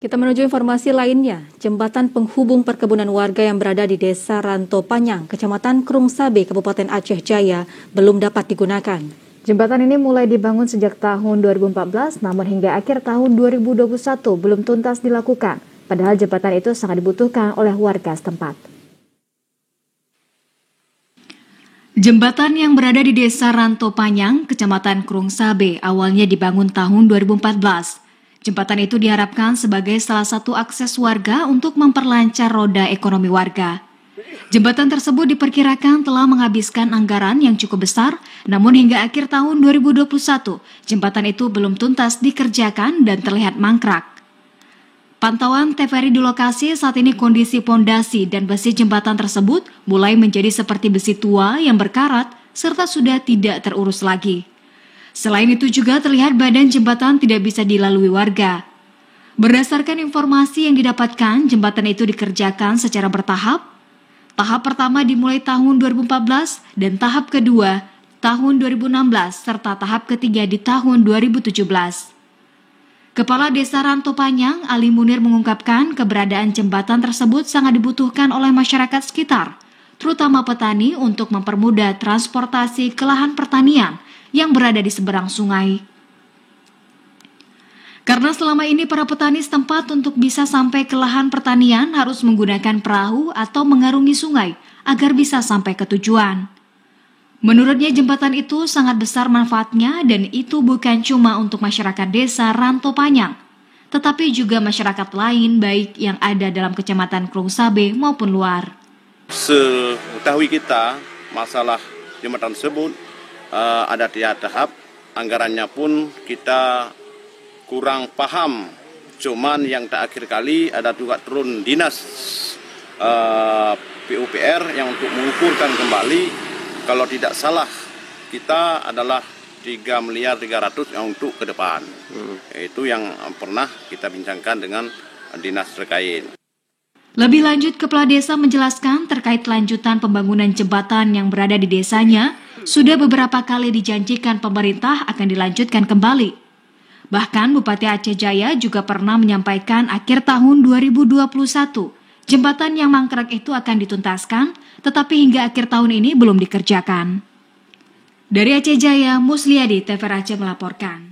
Kita menuju informasi lainnya. Jembatan penghubung perkebunan warga yang berada di Desa Ranto Panyang, Kecamatan Krungsabe, Kabupaten Aceh Jaya, belum dapat digunakan. Jembatan ini mulai dibangun sejak tahun 2014, namun hingga akhir tahun 2021 belum tuntas dilakukan. Padahal jembatan itu sangat dibutuhkan oleh warga setempat. Jembatan yang berada di Desa Ranto Panyang, Kecamatan Krungsabe, awalnya dibangun tahun 2014. Jembatan itu diharapkan sebagai salah satu akses warga untuk memperlancar roda ekonomi warga. Jembatan tersebut diperkirakan telah menghabiskan anggaran yang cukup besar, namun hingga akhir tahun 2021, jembatan itu belum tuntas dikerjakan dan terlihat mangkrak. Pantauan TVRI di lokasi saat ini kondisi pondasi dan besi jembatan tersebut mulai menjadi seperti besi tua yang berkarat serta sudah tidak terurus lagi. Selain itu juga terlihat badan jembatan tidak bisa dilalui warga. Berdasarkan informasi yang didapatkan, jembatan itu dikerjakan secara bertahap. Tahap pertama dimulai tahun 2014 dan tahap kedua tahun 2016 serta tahap ketiga di tahun 2017. Kepala Desa Ranto Panyang, Ali Munir mengungkapkan keberadaan jembatan tersebut sangat dibutuhkan oleh masyarakat sekitar, terutama petani untuk mempermudah transportasi ke lahan pertanian yang berada di seberang sungai. Karena selama ini para petani setempat untuk bisa sampai ke lahan pertanian harus menggunakan perahu atau mengarungi sungai agar bisa sampai ke tujuan. Menurutnya jembatan itu sangat besar manfaatnya dan itu bukan cuma untuk masyarakat Desa Ranto Panyang, tetapi juga masyarakat lain baik yang ada dalam Kecamatan Krungsabe maupun luar. Seketahui kita masalah jembatan tersebut ada tiga tahap, anggarannya pun kita kurang paham. Cuman yang terakhir kali ada juga turun dinas PUPR yang untuk mengukurkan kembali. Kalau tidak salah kita adalah 3 miliar 300 yang untuk ke depan. Itu yang pernah kita bincangkan dengan dinas terkait. Lebih lanjut, Kepala Desa menjelaskan terkait lanjutan pembangunan jembatan yang berada di desanya, sudah beberapa kali dijanjikan pemerintah akan dilanjutkan kembali. Bahkan Bupati Aceh Jaya juga pernah menyampaikan akhir tahun 2021, jembatan yang mangkrak itu akan dituntaskan, tetapi hingga akhir tahun ini belum dikerjakan. Dari Aceh Jaya, Musliadi, TVRI Aceh melaporkan.